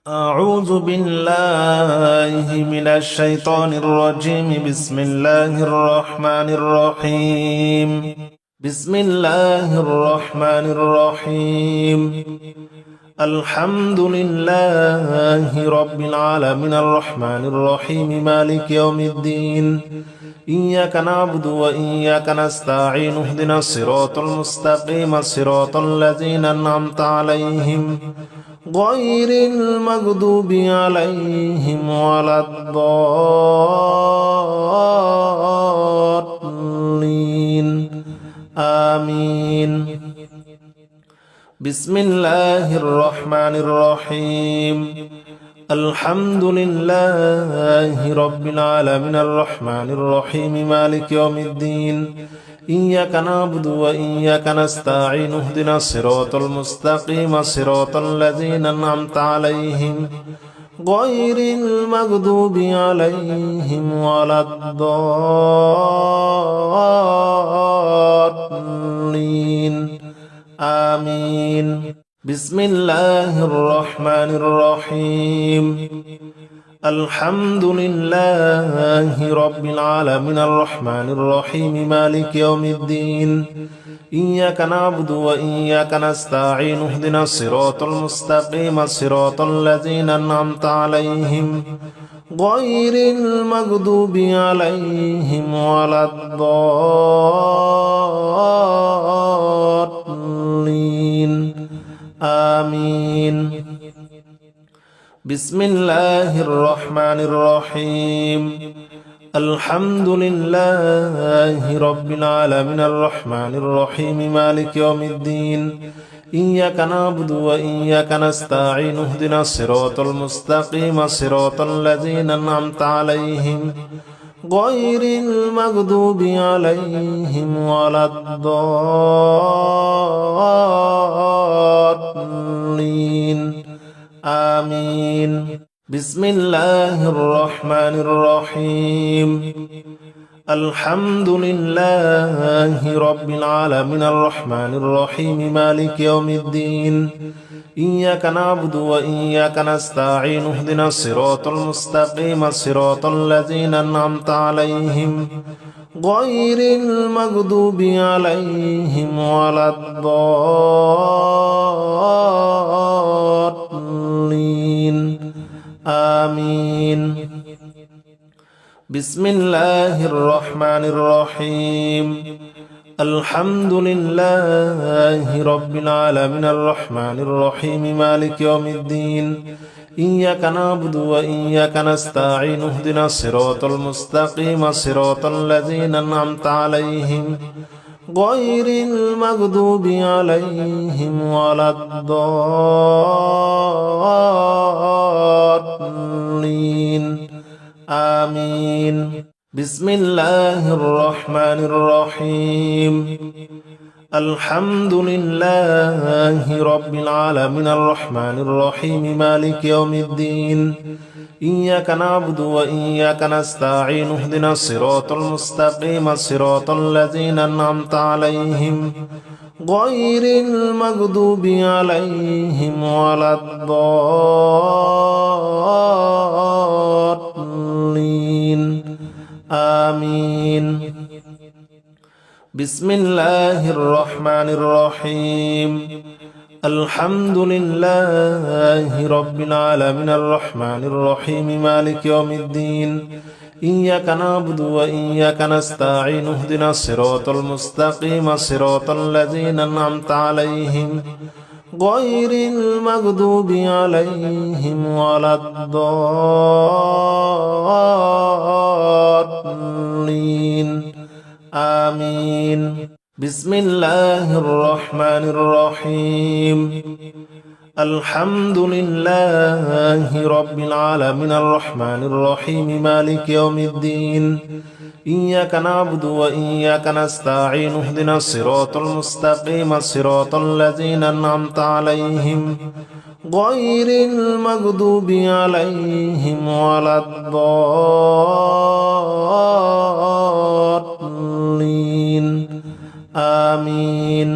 أعوذ بالله من الشيطان الرجيم. بسم الله الرحمن الرحيم. بسم الله الرحمن الرحيم. الحمد لله رب العالمين الرحمن الرحيم مالك يوم الدين. إياك نعبد وإياك نستعين اهدنا الصراط المستقيم صراط الذين أنعمت عليهم غير المغضوب عليهم ولا الضالين آمين. بسم الله الرحمن الرحيم. الحمد لله رب العالمين الرحمن الرحيم مالك يوم الدين. إياك نعبد وإياك نستعين اهدنا الصراط المستقيم صراط الذين أنعمت عليهم غير المغضوب عليهم ولا الضالين آمين. بسم الله الرحمن الرحيم. الحمد لله رب العالمين الرحمن الرحيم مالك يوم الدين. إياك نعبد وإياك نستعين اهدنا الصراط المستقيم صراط الذين أنعمت عليهم غير المغضوب عليهم ولا الضالين آمين. بسم الله الرحمن الرحيم. الحمد لله رب العالمين الرحمن الرحيم مالك يوم الدين. إياك نعبد وإياك نستعين اهدنا الصراط المستقيم صراط الذين أنعمت عليهم غير المغضوب عليهم ولا الضالين آمين. بسم الله الرحمن الرحيم. الحمد لله رب العالمين الرحمن الرحيم مالك يوم الدين. إياك نعبد وإياك نستعين اهدنا الصراط المستقيم صراط الذين أنعمت عليهم غير المغضوب عليهم ولا الضالين آمين. بسم الله الرحمن الرحيم. الحمد لله رب العالمين الرحمن الرحيم مالك يوم الدين. إياك نعبد وإياك نستعين اهدنا الصراط المستقيم صراط الذين أنعمت عليهم غير المغضوب عليهم ولا الضالين آمين. بسم الله الرحمن الرحيم. الحمد لله رب العالمين الرحمن الرحيم مالك يوم الدين. إياك نعبد وإياك نستعين اهدنا الصراط المستقيم صراط الذين أنعمت عليهم غير المغضوب عليهم ولا الضالين آمين. بسم الله الرحمن الرحيم. الحمد لله رب العالمين الرحمن الرحيم مالك يوم الدين. إياك نعبد وإياك نستعين اهدنا الصراط المستقيم صراط الذين أنعمت عليهم غير المغضوب عليهم ولا الضالين آمين. بسم الله الرحمن الرحيم. الحمد لله رب العالمين الرحمن الرحيم مالك يوم الدين. إياك نعبد وإياك نستعين اهدنا الصراط المستقيم صراط الذين أنعمت عليهم غير المغضوب عليهم ولا الضالين آمين.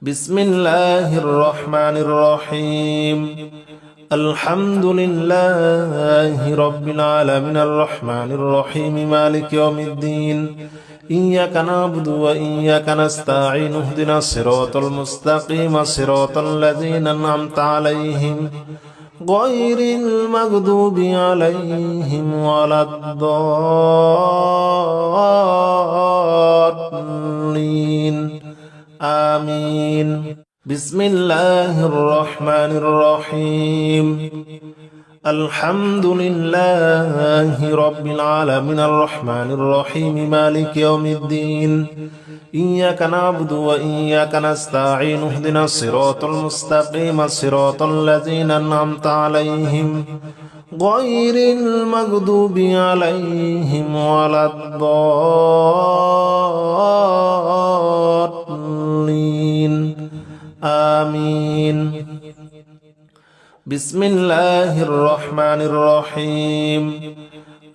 بسم الله الرحمن الرحيم الحمد لله رب العالمين الرحمن الرحيم مالك يوم الدين إياك نعبد وإياك نستعين اهدنا الصراط المستقيم صراط الذين أنعمت عليهم غير المغضوب عليهم ولا الضالين آمين بسم الله الرحمن الرحيم الحمد لله رب العالمين الرحمن الرحيم مالك يوم الدين إياك نعبد وإياك نستعين اهدنا الصراط المستقيم صراط الذين أنعمت عليهم غير المغضوب عليهم ولا الضالين آمين بسم الله الرحمن الرحيم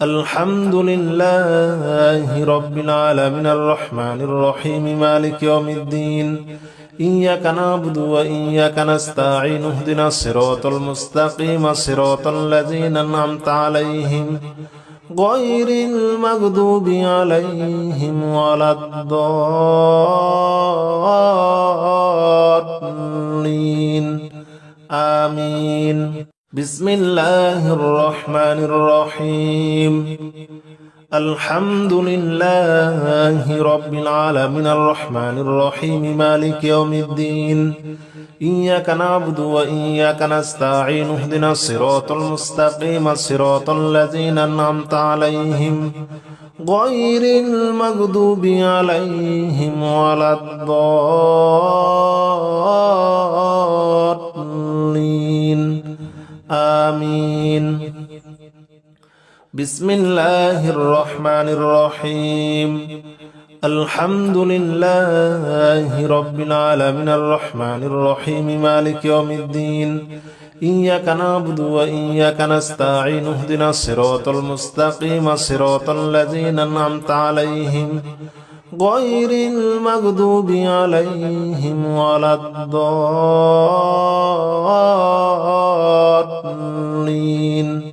الحمد لله رب العالمين الرحمن الرحيم مالك يوم الدين إياك نعبد وإياك نستعين اهدنا الصراط المستقيم صراط الذين أنعمت عليهم غير المغضوب عليهم ولا الضالين آمين بسم الله الرحمن الرحيم الحمد لله رب العالمين الرحمن الرحيم مالك يوم الدين إياك نعبد وإياك نستعين اهدنا الصراط المستقيم صراط الذين أنعمت عليهم غير المغضوب عليهم ولا الضالين آمين بسم الله الرحمن الرحيم الحمد لله رب العالمين الرحمن الرحيم مالك يوم الدين إياك نعبد وإياك نستعين اهدنا الصراط المستقيم صراط الذين أنعمت عليهم غير المغضوب عليهم ولا الضالين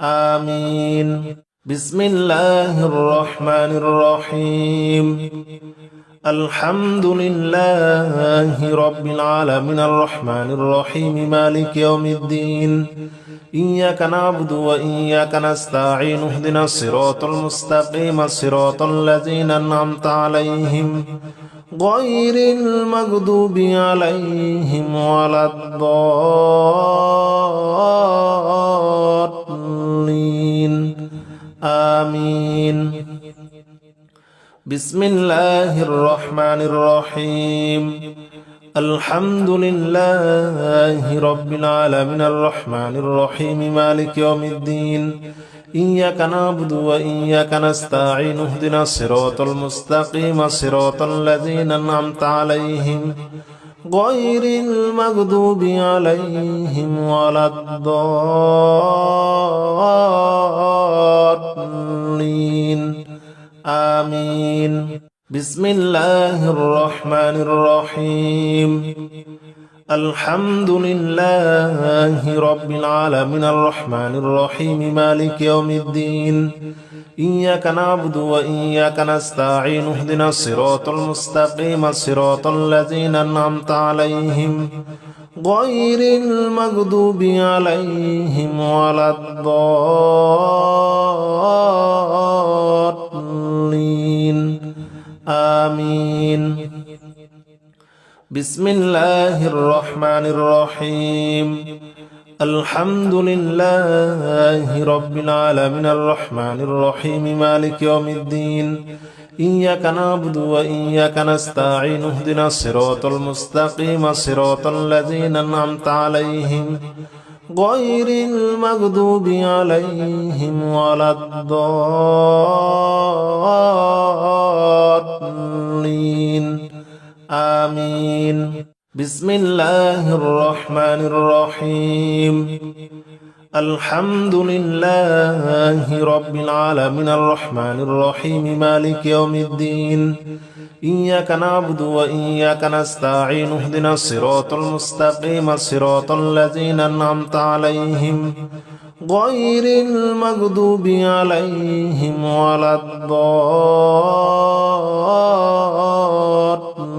آمين بسم الله الرحمن الرحيم الحمد لله رب العالمين الرحمن الرحيم مالك يوم الدين إياك نعبد وإياك نستعين اهدنا الصراط المستقيم صراط الذين أنعمت عليهم غير المغضوب عليهم ولا الضالين آمين بسم الله الرحمن الرحيم الحمد لله رب العالمين الرحمن الرحيم مالك يوم الدين إياك نعبد وإياك نستعين اهدنا الصراط المستقيم صراط الذين أنعمت عليهم غير المغضوب عليهم ولا الضالين آمين بسم الله الرحمن الرحيم الحمد لله رب العالمين الرحمن الرحيم مالك يوم الدين إياك نعبد وإياك نستعين اهدنا الصراط المستقيم صراط الذين أنعمت عليهم غير المغضوب عليهم ولا الضالين آمين بسم الله الرحمن الرحيم الحمد لله رب العالمين الرحمن الرحيم مالك يوم الدين إياك نعبد وإياك نستعين اهدنا الصراط المستقيم صراط الذين أنعمت عليهم غير المغضوب عليهم ولا الضالين آمين بسم الله الرحمن الرحيم الحمد لله رب العالمين الرحمن الرحيم مالك يوم الدين إياك نعبد وإياك نستعين اهدنا الصراط المستقيم صراط الذين أنعمت عليهم غير المغضوب عليهم ولا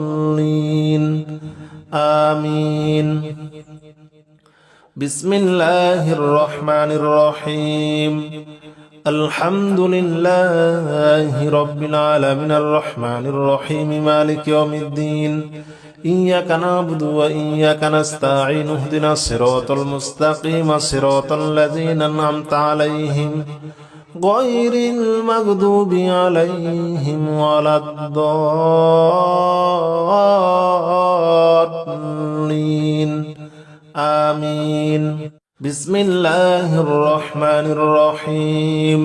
الضالين آمين. بسم الله الرحمن الرحيم الحمد لله رب العالمين الرحمن الرحيم مالك يوم الدين إياك نعبد وإياك نستعين اهدنا الصراط المستقيم صراط الذين أنعمت عليهم غير المغضوب عليهم ولا الضالين آمين. بسم الله الرحمن الرحيم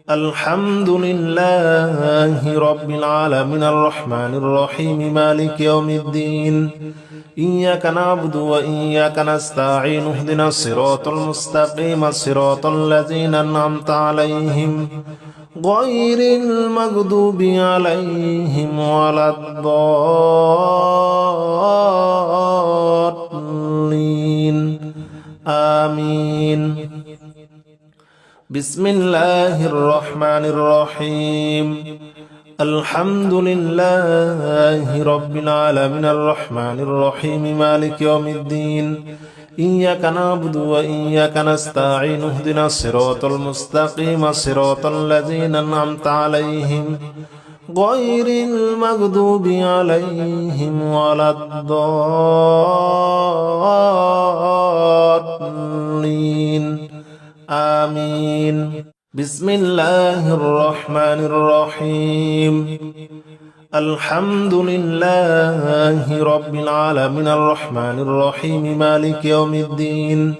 الحمد لله رب العالمين الرحمن الرحيم مالك يوم الدين إياك نعبد وإياك نستعين اهدنا الصراط المستقيم صراط الذين أنعمت عليهم غير المغضوب عليهم ولا الضالين آمين. بسم الله الرحمن الرحيم الحمد لله رب العالمين الرحمن الرحيم مالك يوم الدين إياك نعبد وإياك نستعين اهدنا الصراط المستقيم صراط الذين أنعمت عليهم غير المغضوب عليهم ولا الضالين آمين. بسم الله الرحمن الرحيم الحمد لله رب العالمين الرحمن الرحيم مالك يوم الدين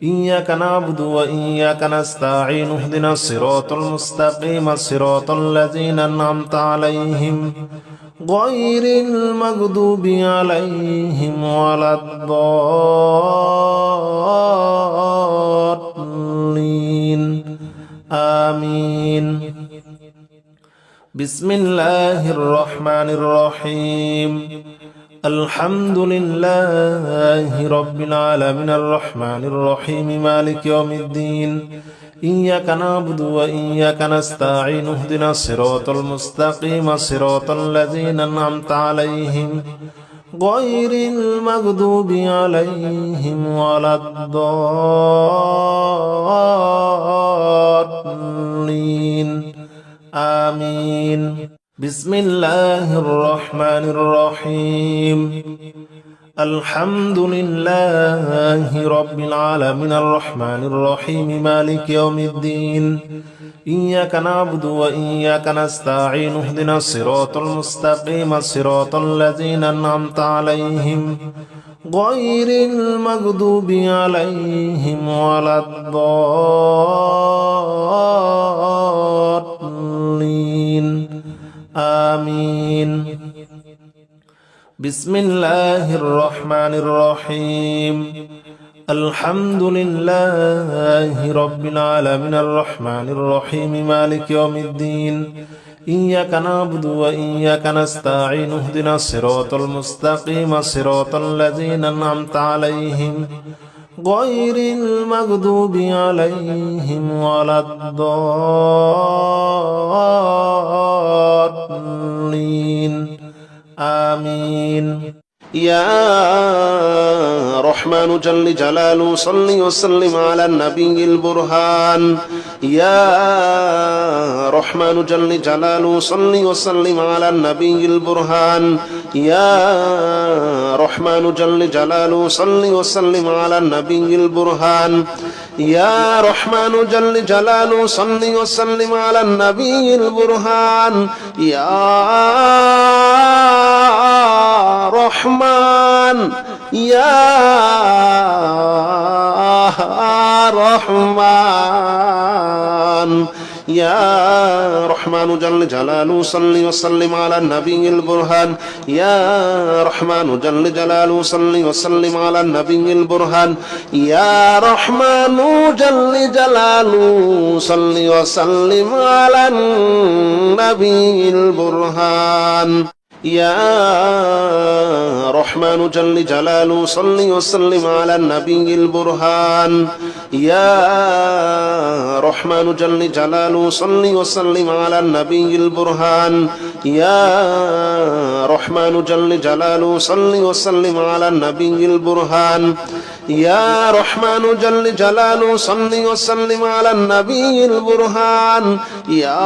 إياك نعبد وإياك نستعين اهدنا الصراط المستقيم صراط الذين أنعمت عليهم غير المغضوب عليهم ولا الضالين آمين. بسم الله الرحمن الرحيم الحمد لله رب العالمين الرحمن الرحيم مالك يوم الدين إياك نعبد وإياك نستعين اهدنا الصراط المستقيم صراط الذين أنعمت عليهم غير المغضوب عليهم ولا الضالين آمين. بسم الله الرحمن الرحيم الحمد لله رب العالمين الرحمن الرحيم مالك يوم الدين إياك نعبد وإياك نستعين اهدنا الصراط المستقيم صراط الذين أنعمت عليهم غير المغضوب عليهم ولا الضالين آمين. بسم الله الرحمن الرحيم الحمد لله رب العالمين الرحمن الرحيم مالك يوم الدين إياك نعبد وإياك نستعين اهدنا الصراط المستقيم صراط الذين أنعمت عليهم غير المغضوب عليهم ولا الضالين آمين. يا رحمن جل جلاله صل وسلم على النبي البرهان يا رحمن جل جلاله صل وسلم على النبي البرهان يا رحمن جل جلاله صل وسلم على النبي البرهان يا رحمن جل جلاله صل وسلم على النبي البرهان يا رحمن يا رحمن يا رحمن جل جلاله صل وسلم على النبي البرهان يا رحمن جل جلاله صل وسلم على النبي البرهان يا رحمن جل جلاله صل وسلم على النبي البرهان يا رحمن جل جلاله صل وسلم على النبي البرهان يا رحمن جل جلاله صل وسلم على النبي البرهان يا رحمن جل جلاله صل وسلم على النبي البرهان يا رحمن جل جلاله صل وسلم على النبي البرهان يا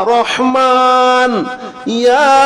رحمن يا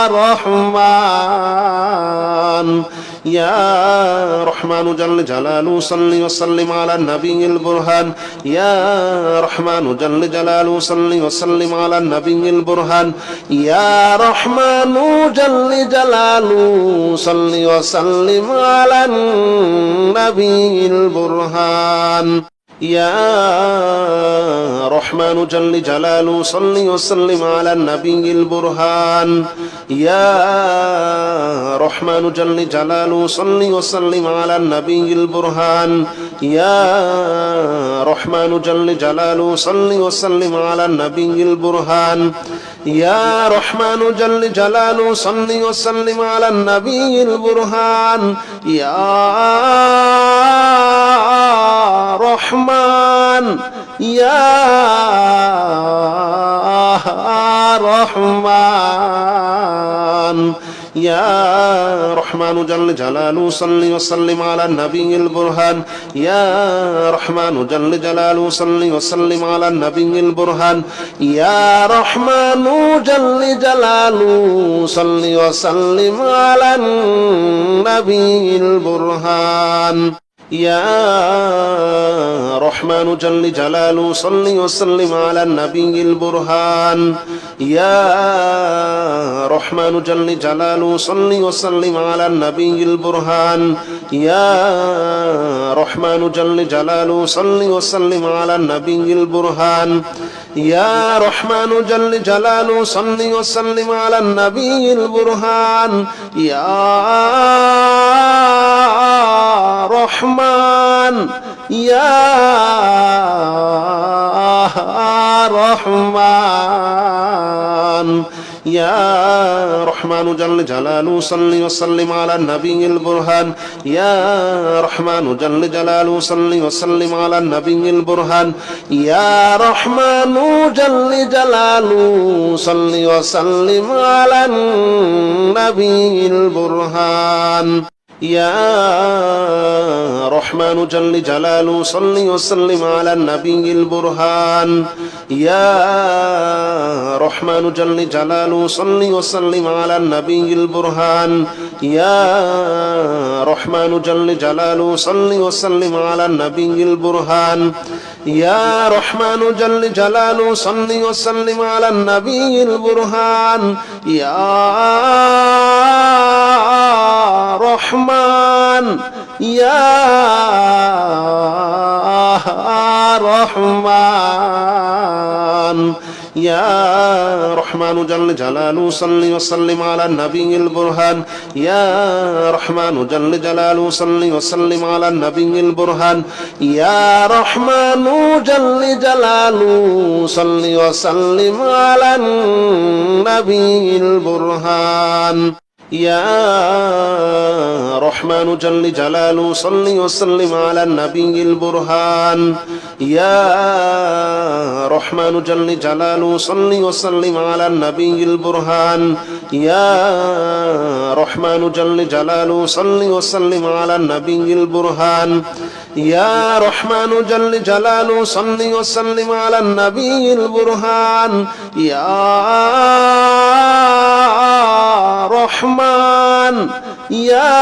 رحمن يا رحمن جل جلاله صل وسلم على النبي البرهان يا رحمن جل جلاله صل وسلم على النبي البرهان يا رحمن جل جلاله صل وسلم على النبي البرهان يا رحمن جل جلاله صل وسلم على النبي البرهان يا رحمن جل جلاله صل وسلم على النبي البرهان يا رحمن جل جلاله صل وسلم على النبي البرهان يا رحمن جل جلاله صل وسلم على النبي البرهان يا رحمن يا رحمن يا رحمن جل جلاله صل وسلم على النبي البرهان يا رحمن جل جلاله صل وسلم على النبي البرهان يا رحمن جل جلاله صل وسلم على النبي البرهان يا رحمن جل جلاله صل وسلم على النبي البرهان يا رحمن جل جلاله صل وسلم على النبي البرهان يا رحمن جل جلاله صل وسلم على النبي البرهان يا رحمن جل جلاله صل وسلم على النبي البرهان يا رحمن يا رحمن يا رحمن جل جلاله صل وسلم على النبي البرهان يا رحمن جل جلاله صل وسلم على النبي البرهان يا رحمن جل جلاله صل وسلم على النبي البرهان يا رحمن جل جلاله صل وسلم على النبي البرهان يا رحمن جل جلاله صل وسلم على النبي البرهان يا رحمن جل جلاله صل وسلم على النبي البرهان يا رحمن جل جلاله صل وسلم على النبي البرهان يا رحمن يا رحمن يا رحمن جل جلاله صل وسلم على النبي البرهان يا رحمن جل جلاله صل وسلم على النبي البرهان يا رحمن جل جلاله صل وسلم على النبي البرهان يا رحمن جل جلاله صل وسلم على النبي البرهان يا رحمن جل جلاله صل وسلم على النبي البرهان يا رحمن جل جلاله صل وسلم على النبي البرهان يا رحمن جل جلاله صل وسلم على النبي البرهان يا رحمن يا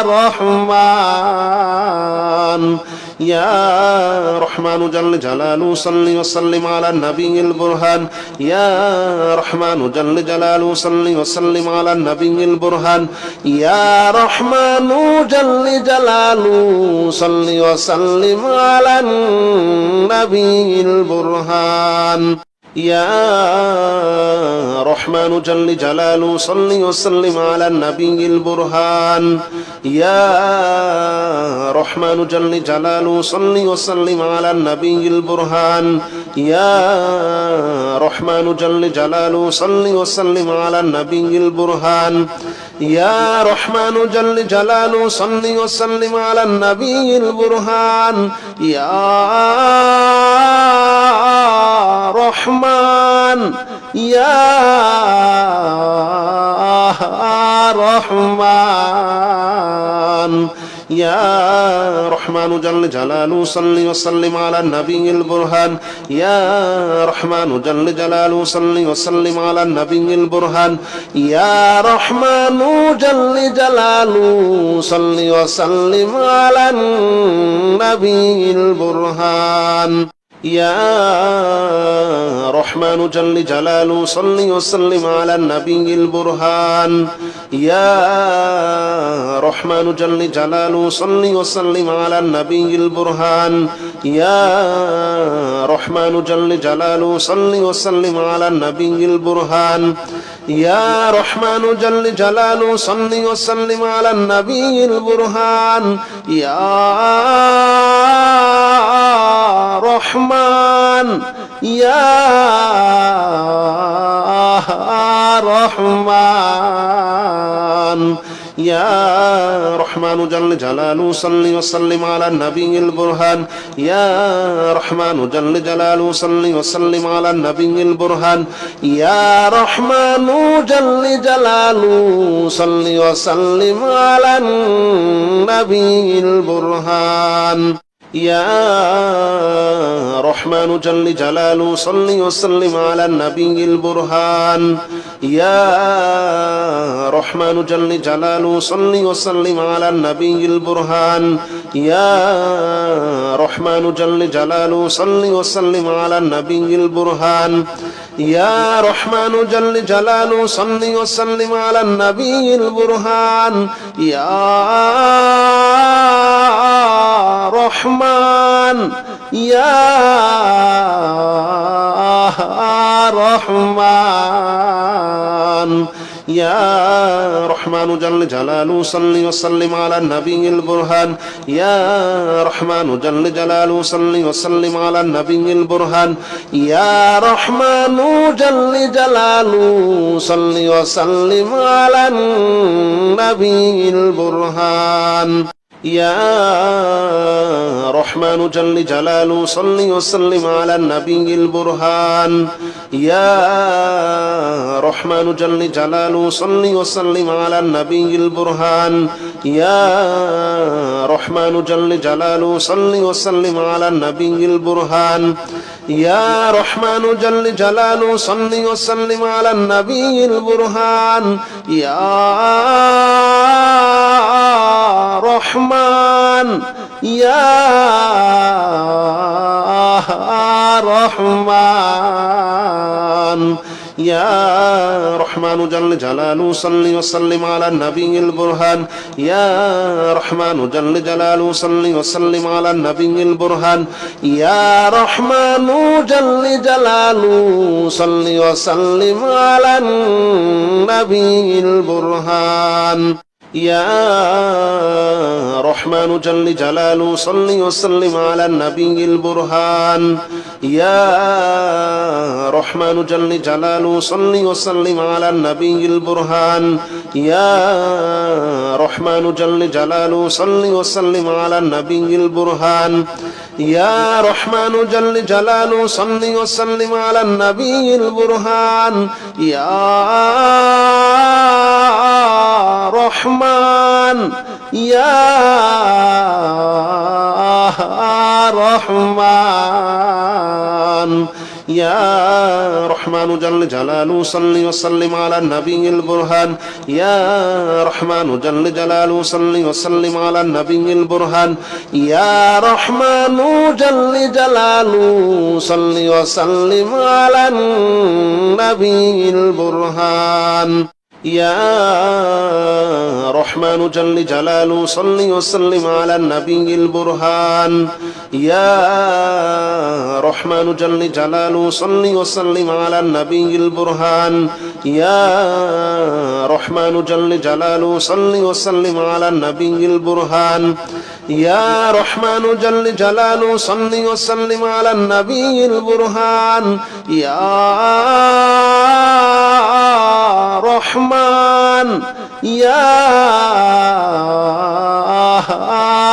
رحمن يا رحمن جل جلاله صل وسلم على النبي البرهان يا رحمن جل جلاله صل وسلم على النبي البرهان يا رحمن جل جلاله صل وسلم على النبي البرهان يا رحمن جل جلاله صل وسلم على النبي البرهان يا رحمن جل جلاله صل وسلم على النبي البرهان يا رحمن جل جلاله صل وسلم على النبي البرهان يا رحمن جل جلاله صل وسلم على النبي البرهان يا رحمن يا رحمن يا رحمن جل جلاله صل وسلم على النبي البرهان يا رحمن جل جلاله صل وسلم على النبي البرهان يا رحمن جل جلاله صل وسلم على النبي البرهان يا رحمن جل جلاله صل وسلم على النبي البرهان يا رحمن جل جلاله صل وسلم على النبي البرهان يا رحمن جل جلاله صل وسلم على النبي البرهان يا رحمن جل جلاله صل وسلم على النبي البرهان يا رحمن يا رحمن يا رحمن جل جلاله صل وسلم على النبي البرهان يا رحمن جل جلاله صل وسلم على النبي البرهان يا رحمن جل جلاله صل وسلم على النبي البرهان يا رحمن جل جلاله صل وسلم على النبي البرهان يا رحمن جل جلاله صل وسلم على النبي البرهان يا رحمن جل جلاله صل وسلم على النبي البرهان يا رحمن جل جلاله صل وسلم على النبي البرهان يا رحمن يا رحمن يا رحمن جل جلاله صل وسلم على النبي البرهان يا رحمن جل جلاله صل وسلم على النبي البرهان يا رحمن جل جلاله صل وسلم على النبي البرهان يا رحمن جل جلاله صل وسلم على النبي البرهان يا رحمن جل جلاله صل وسلم على النبي البرهان يا رحمن جل جلاله صل وسلم على النبي البرهان يا رحمن جل جلاله صل وسلم على النبي البرهان يا رحمن يا رحمن يا رحمن جل جلاله صل وسلم على النبي البرهان يا رحمن جل جلاله صل وسلم على النبي البرهان يا رحمن جل جلاله صل وسلم على النبي البرهان يا رحمن جل جلاله صل وسلم على النبي البرهان يا رحمن جل جلاله صل وسلم على النبي البرهان يا رحمن جل جلاله صل وسلم على النبي البرهان يا رحمن جل جلاله صل وسلم على النبي البرهان يا رحمن يا رحمن يا رحمن جل جلاله صل وسلم على النبي البرهان يا رحمن جل جلاله صل وسلم على النبي البرهان يا رحمن جل جلاله صل وسلم على النبي البرهان يا رحمن جل جلاله صل وسلم على النبي البرهان يا رحمن جل جلاله صل وسلم على النبي البرهان يا رحمن جل جلاله صل وسلم على النبي البرهان يا رحمن جل جلاله صل وسلم على النبي البرهان يا رحمن يا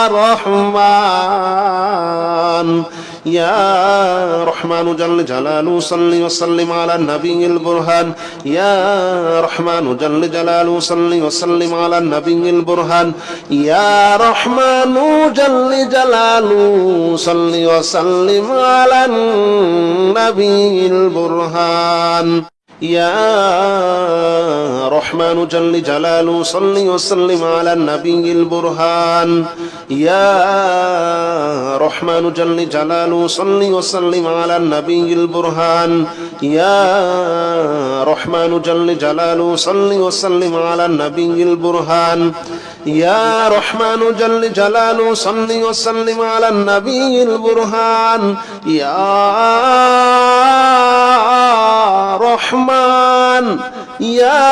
رحمن يا رحمن جل جلاله صل وسلم على النبي البرهان يا رحمن جل جلاله صل وسلم على النبي البرهان يا رحمن جل جلاله صل وسلم على النبي البرهان يا رحمن جل جلاله صل وسلم على النبي البرهان يا رحمن جل جلاله صل وسلم على النبي البرهان يا رحمن جل جلاله صل وسلم على النبي البرهان يا رحمن جل جلاله صل وسلم على النبي البرهان يا رحمن يا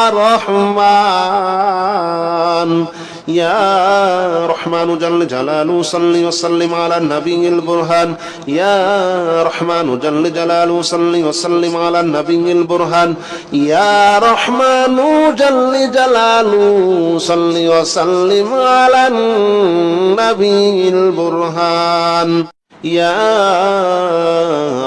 رحمن يا رحمن جل جلاله صل وسلم على النبي البرهان يا رحمن جل جلاله صل وسلم على النبي البرهان يا رحمن جل جلاله صل وسلم على النبي البرهان يا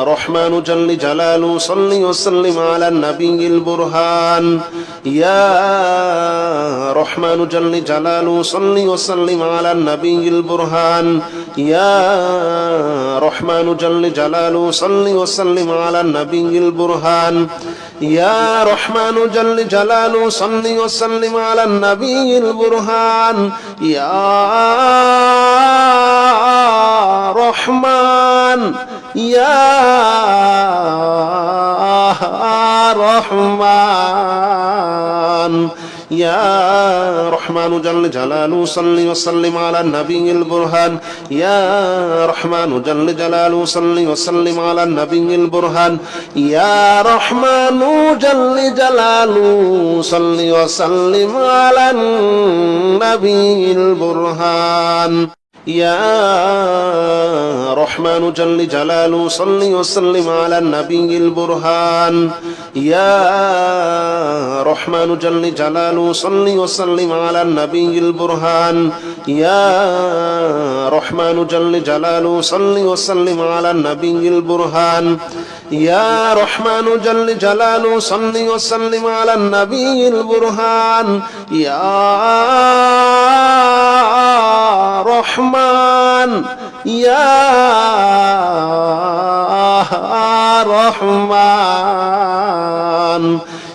رحمن جل جلاله صل وسلم على النبي البرهان يا رحمن جل جلاله صل وسلم على النبي البرهان يا رحمن جل جلاله صل وسلم على النبي البرهان يا رحمن جل جلاله صل وسلم على النبي البرهان يا رحمن يا رحمن يا رحمن جل جلاله صل وسلم على النبي البرهان يا رحمن جل جلاله صل وسلم على النبي البرهان يا رحمن جل جلاله صل وسلم على النبي البرهان يا رحمن جل جلاله صل وسلم على النبي البرهان يا رحمن جل جلاله صل وسلم على النبي البرهان يا رحمن جل جلاله صل وسلم على النبي البرهان يا رحمن جل جلاله صل وسلم على النبي البرهان يا رحمن يا رحمن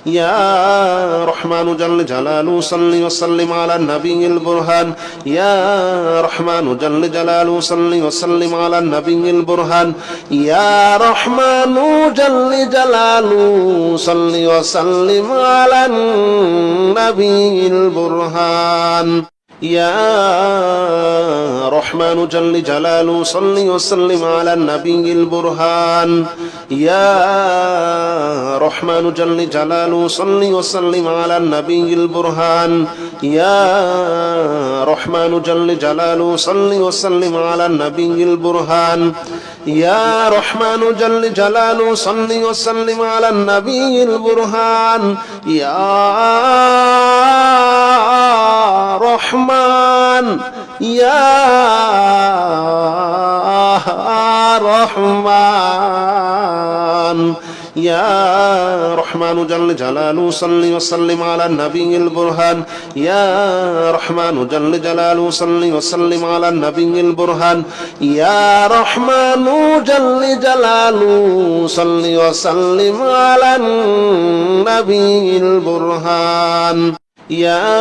يا رحمن جل جلاله صل وسلم على النبي البرهان يا رحمن جل جلاله صل وسلم على النبي البرهان يا رحمن جل جلاله صل وسلم على النبي البرهان يا رحمن جل جلاله صل وسلم على النبي البرهان يا رحمن جل جلاله صل وسلم على النبي البرهان يا رحمن جل جلاله صل وسلم على النبي البرهان يا رحمن جل جلاله صل وسلم على النبي البرهان يا رحمن يا رحمن يا رحمن جل جلاله صل وسلم على النبي البرهان يا رحمن جل جلاله صل وسلم على النبي البرهان يا رحمن جل جلاله صل وسلم على النبي البرهان يا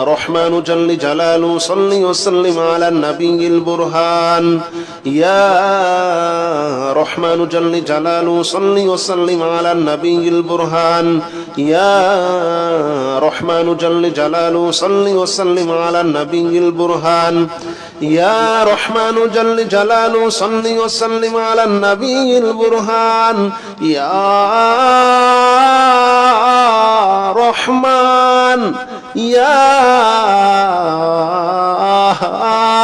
رحمن جل جلاله صل وسلم على النبي البرهان يا رحمن جل جلاله صل وسلم على النبي البرهان يا رحمن جل جلاله صل وسلم على النبي البرهان يا رحمن جل جلاله صل وسلم على النبي البرهان يا رحمن يا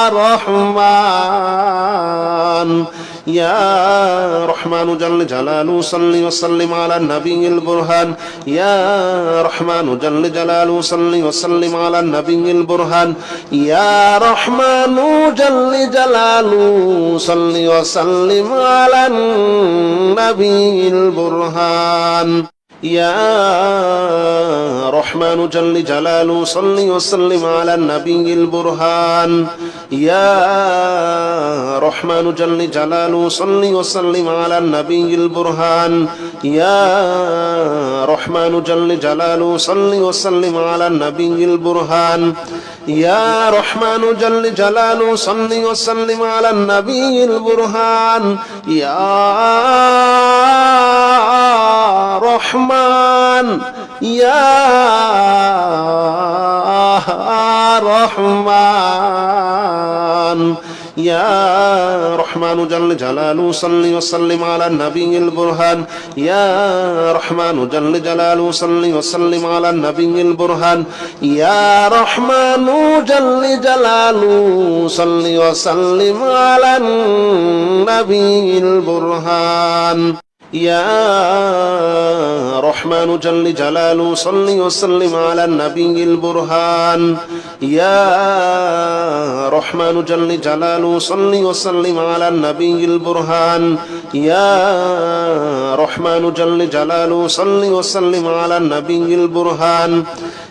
رحمن يا رحمن جل جلاله صل وسلم على النبي البرهان يا رحمن جل جلاله صل وسلم على النبي البرهان يا رحمن جل جلاله صل وسلم على النبي البرهان يا رحمن جل جلاله صل وسلم على النبي البرهان يا رحمن جل جلاله صل وسلم على النبي البرهان يا رحمن جل جلاله صل وسلم على النبي البرهان يا رحمن جل جلاله صل وسلم على النبي البرهان يا رحمن يا رحمن يا رحمن جل جلاله صل وسلم على النبي البرهان يا رحمن جل جلاله صل وسلم على النبي البرهان يا رحمن جل جلاله صل وسلم على النبي البرهان يا رحمن جل جلاله صل وسلم على النبي البرهان يا رحمن جل جلاله صل وسلم على النبي البرهان يا رحمن جل جلاله صل وسلم على النبي البرهان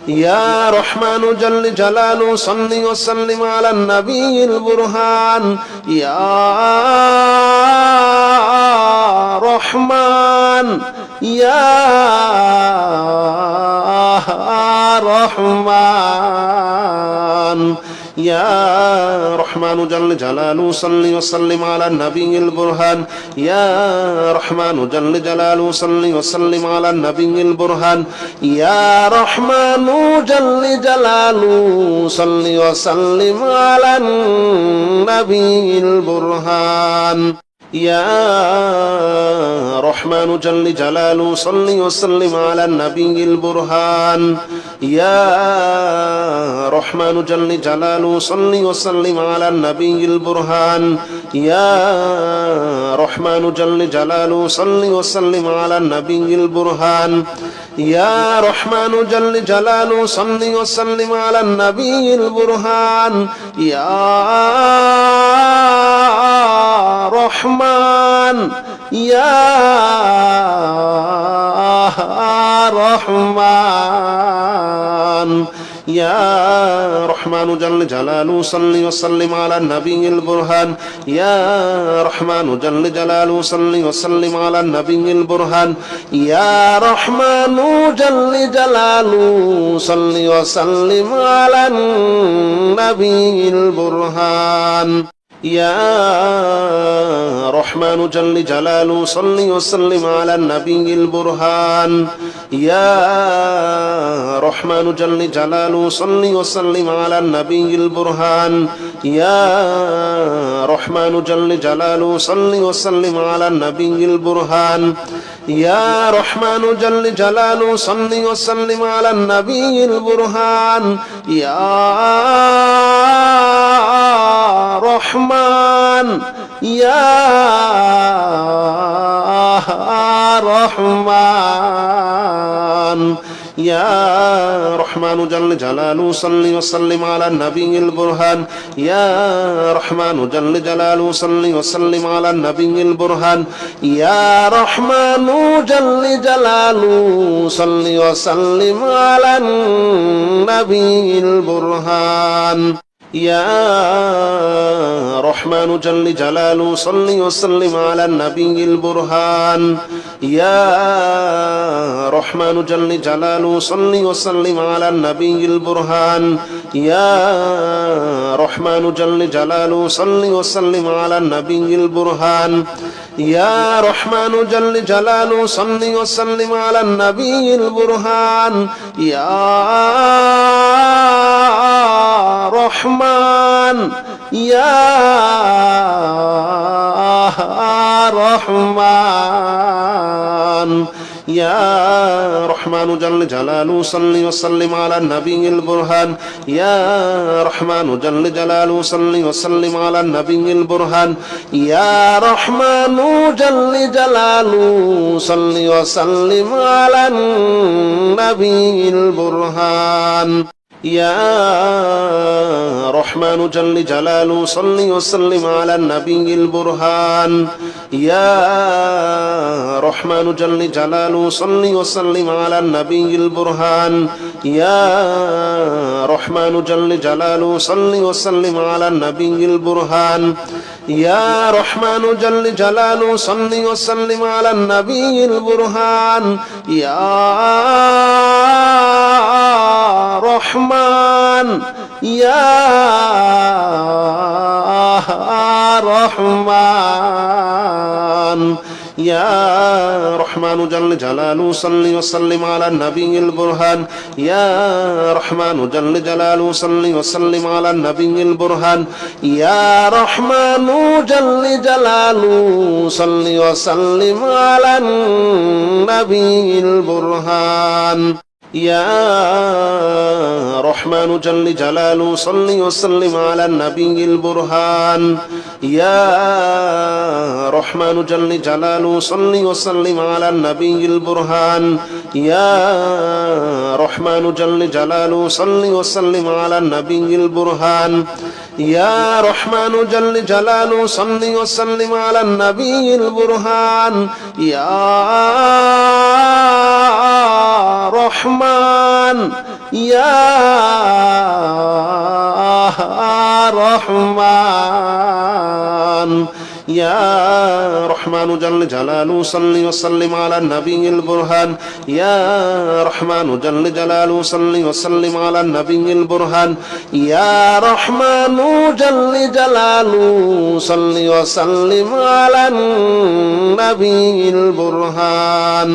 يا رحمن جل جلاله صل وسلم على النبي البرهان يا رحمن يا رحمن يا رحمن جل جلاله صل وسلم على النبي البرهان يا رحمن جل جلاله صل وسلم على النبي البرهان يا رحمن جل جلاله صل وسلم على النبي البرهان يا رحمن جل جلاله صل وسلم على النبي البرهان يا رحمن جل جلاله صل وسلم على النبي البرهان يا رحمن جل جلاله صل وسلم على النبي البرهان يا رحمن جل جلاله صل وسلم على النبي البرهان يا رحمن يا رحمن يا رحمن جل جلاله صل وسلم على النبي البرهان يا رحمن جل جلاله صل وسلم على النبي البرهان يا رحمن جل جلاله صل وسلم على النبي البرهان يا رحمن جل جلاله صل وسلم على النبي البرهان يا رحمن جل جلاله صل وسلم على النبي البرهان يا رحمن جل جلاله صل وسلم على النبي البرهان يا رحمن جل جلاله صل وسلم على النبي البرهان يا رحمن يا رحمن يا رحمن جل جلاله صل وسلم على النبي البرهان يا رحمن جل جلاله صل وسلم على النبي البرهان يا رحمن جل جلاله صل وسلم على النبي البرهان يا رحمن جل جلاله صل وسلم على النبي البرهان يا رحمن جل جلاله صل وسلم على النبي البرهان يا رحمن جل جلاله صل وسلم على النبي البرهان يا رحمن جل جلاله صل وسلم على النبي البرهان يا رحمن يا رحمن يا رحمن جل جلاله صل وسلم على النبي البرهان يا رحمن جل جلاله صل وسلم على النبي البرهان يا رحمن جل جلاله صل وسلم على النبي البرهان يا رحمن جل جلاله صل وسلم على النبي البرهان يا رحمن جل جلاله صل وسلم على النبي البرهان يا رحمن جل جلاله صل وسلم على النبي البرهان يا رحمن جل جلاله صل وسلم على النبي البرهان يا رحمن يا رحمن يا رحمن جل جلاله صل وسلم على النبي البرهان يا رحمن جل جلاله صل وسلم على النبي البرهان يا رحمن جل جلاله صل وسلم على النبي البرهان يا رحمن جل جلاله صل وسلم على النبي البرهان يا رحمن جل جلاله صل وسلم على النبي البرهان يا رحمن جل جلاله صل وسلم على النبي البرهان يا رحمن جل جلاله صل وسلم على النبي البرهان يا رحمن يا رحمن يا رحمن جل جلاله صل وسلم على النبي البرهان يا رحمن جل جلاله صل وسلم على النبي البرهان يا رحمن جل جلاله صل وسلم على النبي البرهان